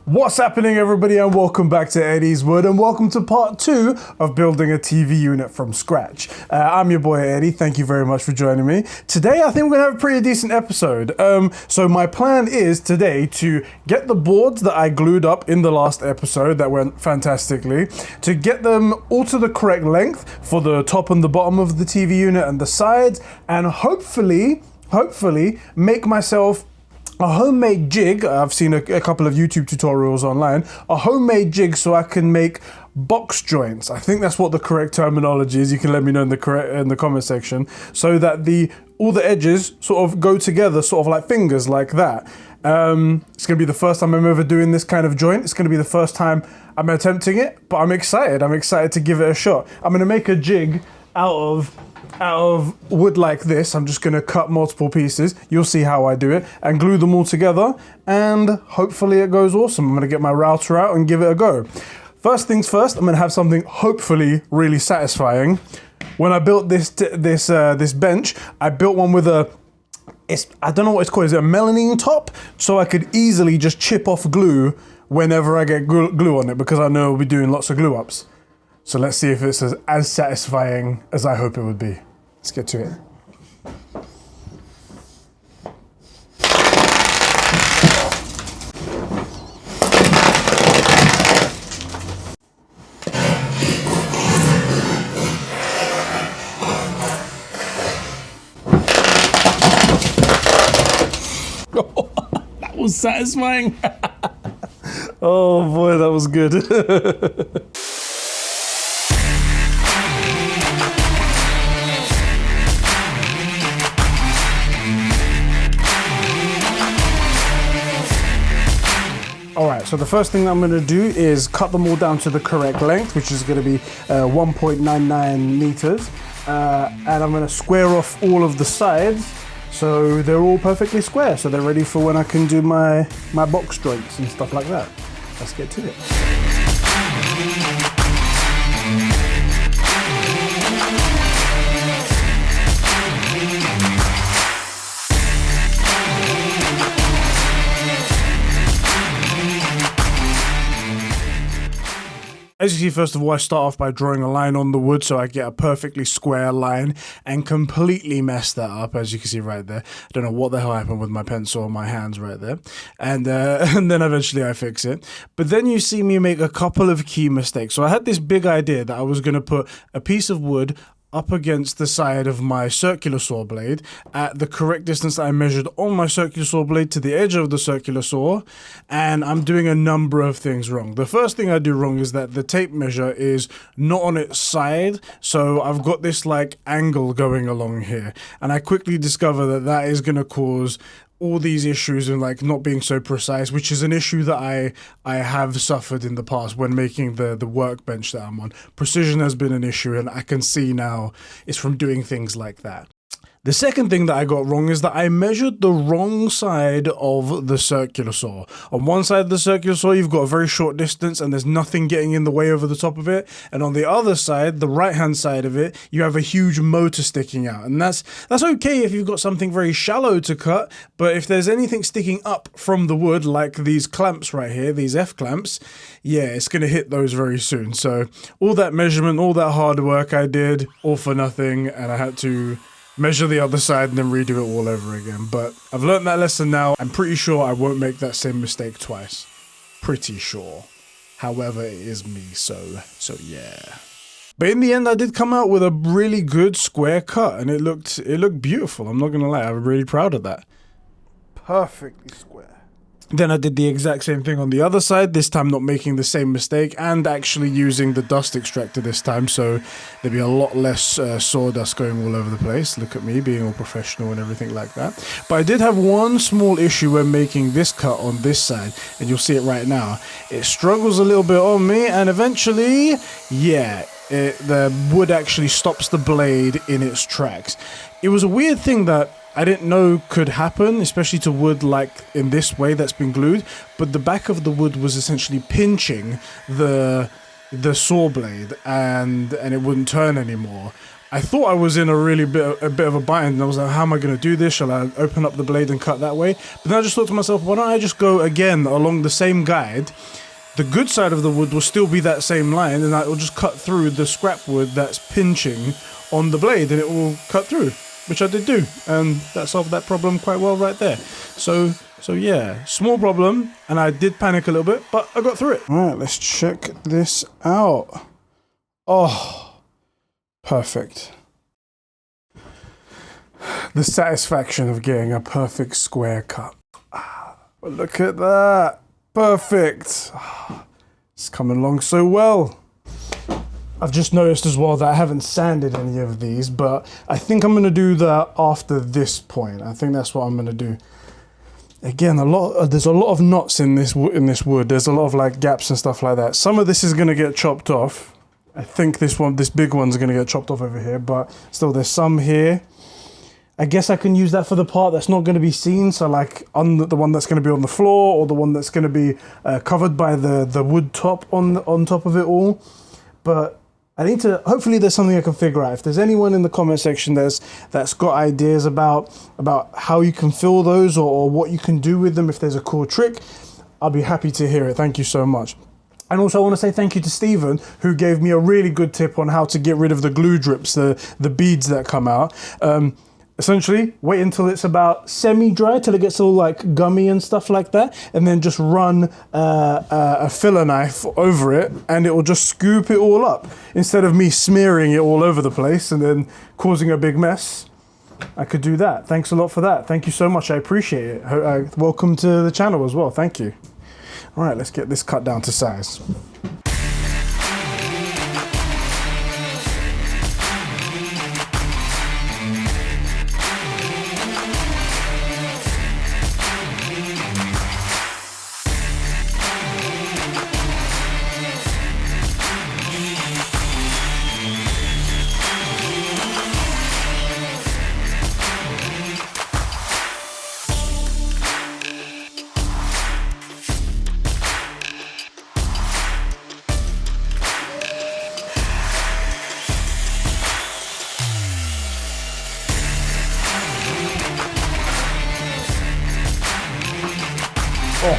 What's happening, everybody, and welcome back to Eddie's Wood, and welcome to part 2 of building a TV unit from scratch. I'm your boy Eddie. Thank you very much for joining me. Today I think we're gonna have a pretty decent episode. So my plan is today to get the boards that I glued up in the last episode that went fantastically, to get them all to the correct length for the top and the bottom of the TV unit and the sides, and hopefully make myself a homemade jig. I've seen a couple of YouTube tutorials online. A homemade jig so I can make box joints. I think that's what the correct terminology is. You can let me know in the comment section. So that all the edges sort of go together, sort of like fingers, like that. It's gonna be the first time I'm ever doing this kind of joint. It's gonna be the first time I'm attempting it, but I'm excited. I'm excited to give it a shot. I'm gonna make a jig out of wood like this. I'm just gonna cut multiple pieces. You'll see how I do it, and glue them all together, and hopefully it goes awesome. I'm gonna get my router out and give it a go. First things first, I'm gonna have something hopefully really satisfying. When I built this bench, I built one with I don't know what it's called. Is it a melamine top? So I could easily just chip off glue whenever I get glue on it, because I know we'll be doing lots of glue ups. So let's see if it's as satisfying as I hope it would be. Let's get to it. That was satisfying. Oh boy, that was good. Alright, so the first thing I'm going to do is cut them all down to the correct length, which is going to be 1.99 meters. And I'm going to square off all of the sides so they're all perfectly square, so they're ready for when I can do my box joints and stuff like that. Let's get to it. As you see, first of all, I start off by drawing a line on the wood so I get a perfectly square line, and completely mess that up, as you can see right there. I don't know what the hell happened with my pencil on my hands right there. And then eventually I fix it. But then you see me make a couple of key mistakes. So I had this big idea that I was going to put a piece of wood up against the side of my circular saw blade at the correct distance that I measured on my circular saw blade to the edge of the circular saw, and I'm doing a number of things wrong. The first thing I do wrong is that the tape measure is not on its side, so I've got this like angle going along here, and I quickly discover that that is going to cause all these issues and like not being so precise, which is an issue that I have suffered in the past when making the workbench that I'm on. Precision has been an issue, and I can see now it's from doing things like that. The second thing that I got wrong is that I measured the wrong side of the circular saw. On one side of the circular saw, you've got a very short distance and there's nothing getting in the way over the top of it. And on the other side, the right-hand side of it, you have a huge motor sticking out. And that's okay if you've got something very shallow to cut, but if there's anything sticking up from the wood, like these clamps right here, these F-clamps, yeah, it's going to hit those very soon. So all that measurement, all that hard work I did, all for nothing, and I had to measure the other side and then redo it all over again. But I've learned that lesson now. I'm pretty sure I won't make that same mistake twice. Pretty sure. However, it is me, so yeah. But in the end, I did come out with a really good square cut, and it looked beautiful. I'm not gonna lie, I'm really proud of that. Perfectly square. Then I did the exact same thing on the other side, this time not making the same mistake, and actually using the dust extractor this time, so there'd be a lot less sawdust going all over the place. Look at me being all professional and everything like that. But I did have one small issue when making this cut on this side, and you'll see it right now. It struggles a little bit on me, and eventually, yeah, the wood actually stops the blade in its tracks. It was a weird thing that I didn't know could happen, especially to wood like in this way that's been glued, but the back of the wood was essentially pinching the saw blade, and it wouldn't turn anymore. I thought I was in a bit of a bind, and I was like, how am I going to do this? Shall I open up the blade and cut that way? But then I just thought to myself, why don't I just go again along the same guide? The good side of the wood will still be that same line, and I will just cut through the scrap wood that's pinching on the blade, and it will cut through, which I did do, and that solved that problem quite well right there. So yeah, small problem, and I did panic a little bit, but I got through it. All right, let's check this out. Oh. Perfect. The satisfaction of getting a perfect square cut. Look at that. Perfect. It's coming along so well. I've just noticed as well that I haven't sanded any of these, but I think I'm going to do that after this point. I think that's what I'm going to do. Again, there's a lot of knots in this wood. There's a lot of like gaps and stuff like that. Some of this is going to get chopped off. I think this big one's going to get chopped off over here, but still there's some here. I guess I can use that for the part that's not going to be seen, so like on the one that's going to be on the floor, or the one that's going to be covered by the wood top on top of it all. But I need to, hopefully there's something I can figure out. If there's anyone in the comment section that's got ideas about how you can fill those, or what you can do with them, if there's a cool trick, I'll be happy to hear it. Thank you so much. And also I want to say thank you to Stephen, who gave me a really good tip on how to get rid of the glue drips, the beads that come out. Essentially, wait until it's about semi-dry, till it gets all like gummy and stuff like that, and then just run a filler knife over it, and it will just scoop it all up. Instead of me smearing it all over the place and then causing a big mess, I could do that. Thanks a lot for that. Thank you so much. I appreciate it. Welcome to the channel as well. Thank you. All right, let's get this cut down to size. Oh,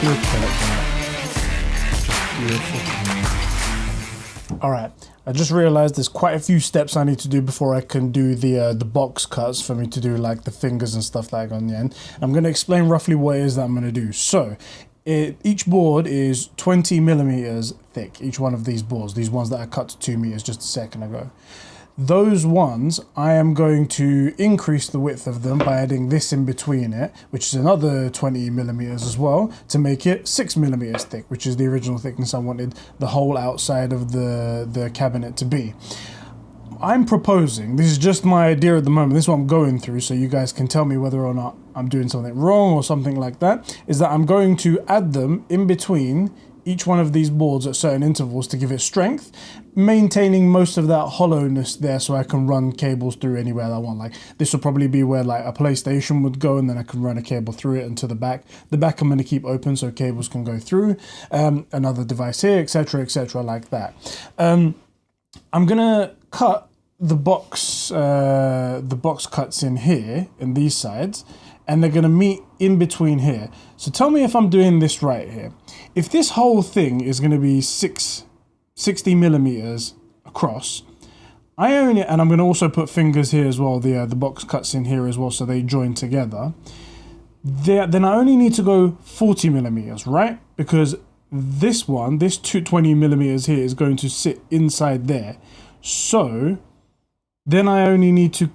look at that. Just beautiful. All right, I just realized there's quite a few steps I need to do before I can do the box cuts for me to do like the fingers and stuff like on the end. I'm going to explain roughly what it is that I'm going to do. So each board is 20 millimeters thick, each one of these boards, these ones that I cut to 2 meters just a second ago. Those ones, I am going to increase the width of them by adding this in between it, which is another 20 millimeters as well, to make it 6 millimeters thick, which is the original thickness I wanted the whole outside of the cabinet to be. I'm proposing, this is just my idea at the moment, this is what I'm going through, so you guys can tell me whether or not I'm doing something wrong or something like that, is that I'm going to add them in between each one of these boards at certain intervals to give it strength, maintaining most of that hollowness there so I can run cables through anywhere I want. Like this will probably be where like a PlayStation would go, and then I can run a cable through it and to the back. The back I'm going to keep open so cables can go through, another device here, etc., like that. I'm going to cut the box cuts in here, in these sides, and they're going to meet in between here. So tell me if I'm doing this right here. If this whole thing is going to be 60 millimeters across, and I'm going to also put fingers here as well, the box cuts in here as well, so they join together. Then I only need to go 40 millimeters, right? Because this one, this 20 millimeters here is going to sit inside there. So then I only need to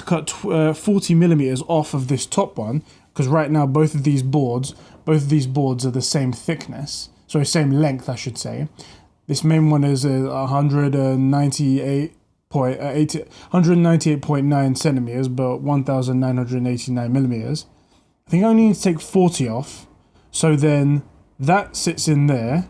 cut 40 millimeters off of this top one, because right now both of these boards are the same thickness, so same length I should say. This main one is 198.9 centimeters, but 1989 millimeters. I think I only need to take 40 off, so then that sits in there,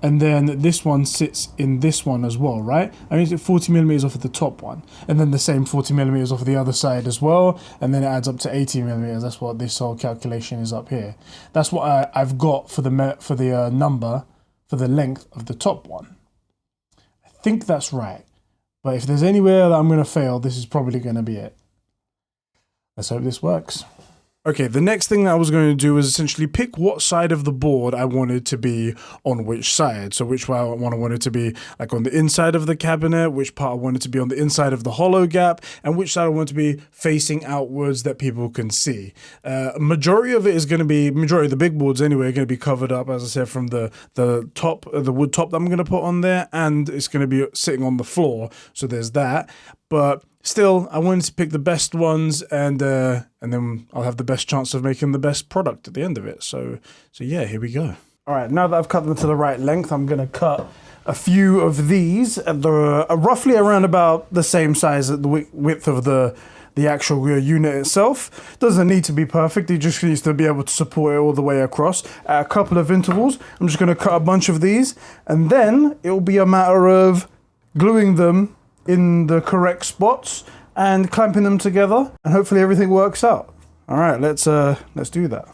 and then this one sits in this one as well, right? I need to take 40 millimeters off of the top one, and then the same 40 millimeters off of the other side as well, and then it adds up to 80 millimeters. That's what this whole calculation is up here. That's what I've got for the number for the length of the top one. I think that's right. But if there's anywhere that I'm going to fail, this is probably going to be it. Let's hope this works. Okay, the next thing that I was going to do was essentially pick what side of the board I wanted to be on which side. So which one I wanted to be like on the inside of the cabinet, which part I wanted to be on the inside of the hollow gap, and which side I want to be facing outwards that people can see. Majority of it is going to be, majority of the big boards anyway, are going to be covered up, as I said, from the top, the wood top that I'm going to put on there, and it's going to be sitting on the floor. So there's that. But still, I wanted to pick the best ones, and then I'll have the best chance of making the best product at the end of it. So yeah, here we go. All right, now that I've cut them to the right length, I'm going to cut a few of these at the roughly around about the same size at the width of the actual unit itself. Doesn't need to be perfect, it just needs to be able to support it all the way across at a couple of intervals. I'm just going to cut a bunch of these, and then it'll be a matter of gluing them in the correct spots and clamping them together, and hopefully everything works out. All right, let's do that.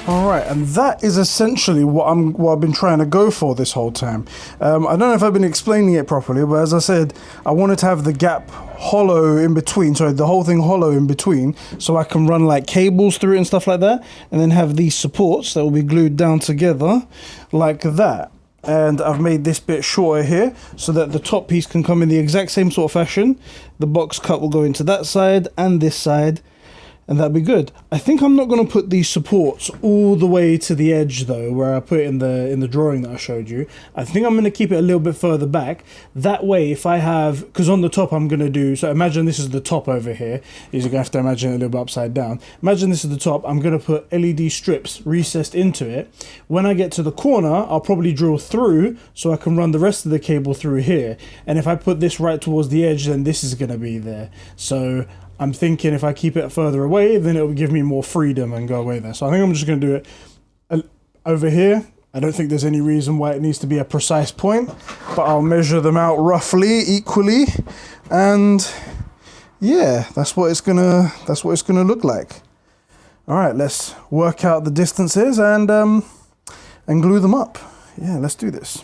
All right, and that is essentially what I've been trying to go for this whole time. I don't know if I've been explaining it properly, but as I said, I wanted to have the gap hollow in between, sorry, the whole thing hollow in between, so I can run like cables through it and stuff like that, and then have these supports that will be glued down together like that. And I've made this bit shorter here so that the top piece can come in the exact same sort of fashion. The box cut will go into that side and this side, and that'd be good. I think I'm not going to put these supports all the way to the edge though, where I put it in the drawing that I showed you. I think I'm going to keep it a little bit further back. That way, if I have, because on the top I'm going to do, so imagine this is the top over here. You're going to have to imagine it a little bit upside down. Imagine this is the top. I'm going to put LED strips recessed into it. When I get to the corner, I'll probably drill through so I can run the rest of the cable through here. And if I put this right towards the edge, then this is going to be there. So I'm thinking if I keep it further away, then it will give me more freedom and go away there. So I think I'm just going to do it over here. I don't think there's any reason why it needs to be a precise point, but I'll measure them out roughly equally, and yeah, that's what it's gonna look like. All right, let's work out the distances and glue them up. Yeah, let's do this.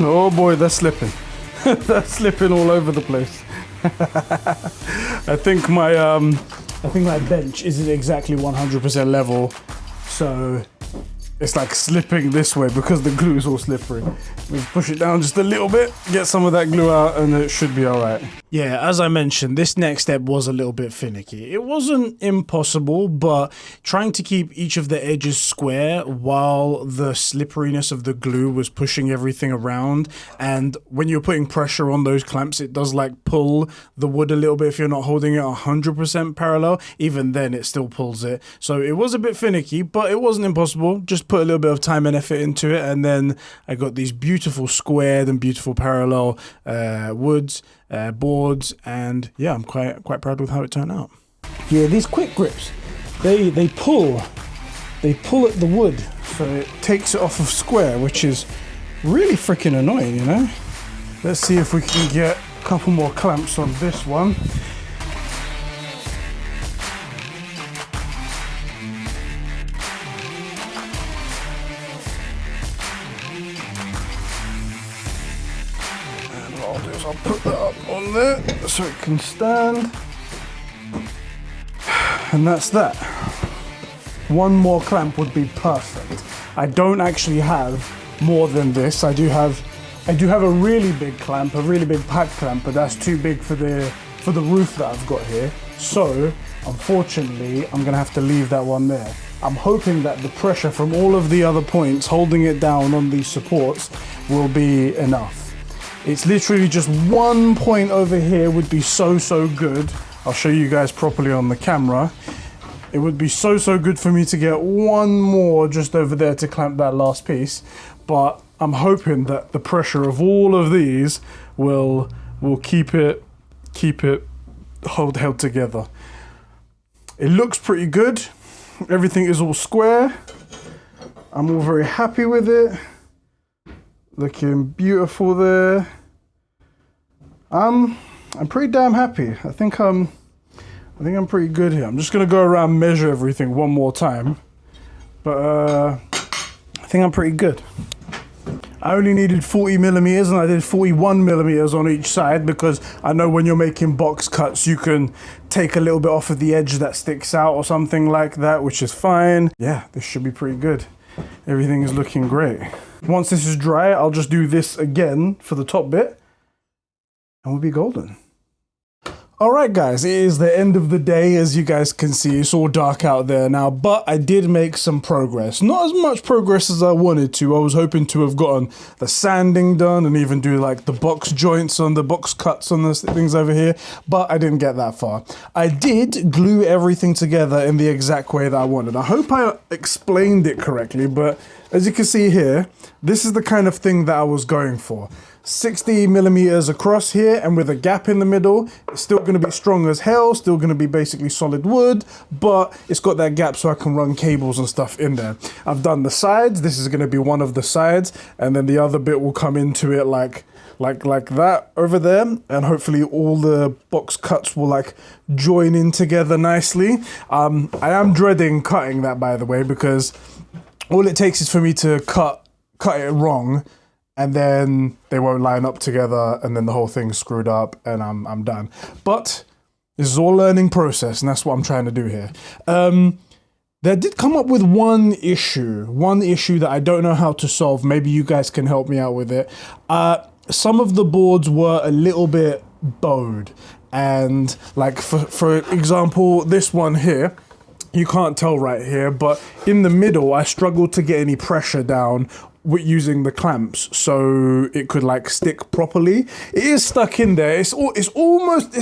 Oh boy, they're slipping. They're slipping all over the place. I think my bench isn't exactly 100% level, so it's like slipping this way because the glue is all slippery. Let's push it down just a little bit, get some of that glue out, and it should be all right. Yeah, as I mentioned, this next step was a little bit finicky. It wasn't impossible, but trying to keep each of the edges square while the slipperiness of the glue was pushing everything around, and when you're putting pressure on those clamps, it does like pull the wood a little bit if you're not holding it 100% parallel. Even then, it still pulls it. So it was a bit finicky, but it wasn't impossible. Just put a little bit of time and effort into it, and then I got these beautiful squared and beautiful parallel woods, boards, and yeah, I'm quite proud with how it turned out. Yeah, these quick grips, they pull at the wood, so it takes it off of square, which is really freaking annoying, you know. Let's see if we can get couple more clamps on this one. And what I'll do is I'll put that up on there so it can stand. And that's that. One more clamp would be perfect. I don't actually have more than this. I do have a really big clamp, a really big pack clamp, but that's too big for the roof that I've got here. So unfortunately, I'm gonna have to leave that one there. I'm hoping that the pressure from all of the other points holding it down on these supports will be enough. It's literally just one point over here would be so good. I'll show you guys properly on the camera. It would be so good for me to get one more just over there to clamp that last piece, but I'm hoping that the pressure of all of these will keep it held together. It looks pretty good. Everything is all square. I'm all very happy with it. Looking beautiful there. I'm pretty damn happy. I think I'm pretty good here. I'm just gonna go around, measure everything one more time, but I think I'm pretty good. I only needed 40 millimeters and I did 41 millimeters on each side because I know when you're making box cuts, you can take a little bit off of the edge that sticks out or something like that, which is fine. Yeah, this should be pretty good. Everything is looking great. Once this is dry, I'll just do this again for the top bit and we'll be golden. Alright guys, it is the end of the day. As you guys can see, it's all dark out there now, but I did make some progress. Not as much progress as I wanted to. I was hoping to have gotten the sanding done and even do like the box joints on the box cuts on the things over here, but I didn't get that far. I did glue everything together in the exact way that I wanted. I hope I explained it correctly, but as you can see here, this is the kind of thing that I was going for. 60 millimeters across here and with a gap in the middle. It's still going to be strong as hell, still going to be basically solid wood, but it's got that gap so I can run cables and stuff in there. I've done the sides. This is going to be one of the sides, and then the other bit will come into it like that over there, and hopefully all the box cuts will like join in together nicely. I am dreading cutting that, by the way, because all it takes is for me to cut it wrong, and then they won't line up together, and then the whole thing's screwed up, and I'm done. But this is all learning process, and that's what I'm trying to do here. There did come up with one issue that I don't know how to solve. Maybe you guys can help me out with it. Some of the boards were a little bit bowed, and like for example, this one here, you can't tell right here, but in the middle, I struggled to get any pressure down with using the clamps so it could like stick properly. It is stuck in there. It's almost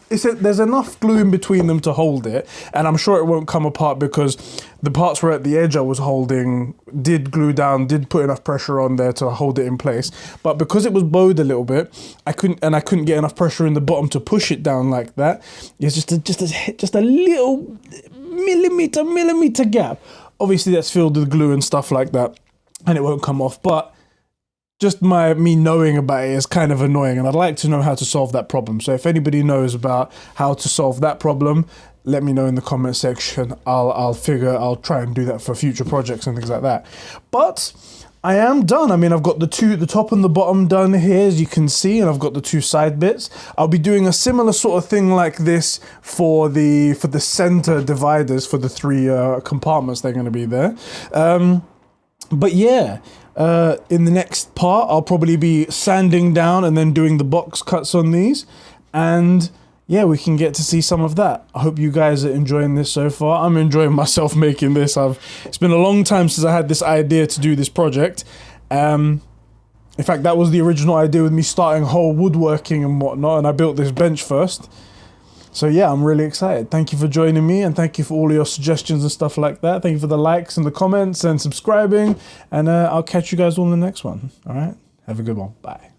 there's enough glue in between them to hold it, and I'm sure it won't come apart because the parts were at the edge I was holding did glue down, did put enough pressure on there to hold it in place. But because it was bowed a little bit, I couldn't get enough pressure in the bottom to push it down like that. It's just a little millimeter gap. Obviously that's filled with glue and stuff like that, and it won't come off, but just me knowing about it is kind of annoying, and I'd like to know how to solve that problem. So if anybody knows about how to solve that problem, let me know in the comment section. I'll try and do that for future projects and things like that. But I am done. I mean, I've got the top and the bottom done here, as you can see, and I've got the two side bits. I'll be doing a similar sort of thing like this for the center dividers for the three compartments they're going to be there. But yeah, in the next part, I'll probably be sanding down and then doing the box cuts on these. And yeah, we can get to see some of that. I hope you guys are enjoying this so far. I'm enjoying myself making this. It's been a long time since I had this idea to do this project. In fact, that was the original idea with me starting whole woodworking and whatnot, and I built this bench first. So yeah, I'm really excited. Thank you for joining me, and thank you for all your suggestions and stuff like that. Thank you for the likes and the comments and subscribing, and I'll catch you guys all in the next one. All right, have a good one. Bye.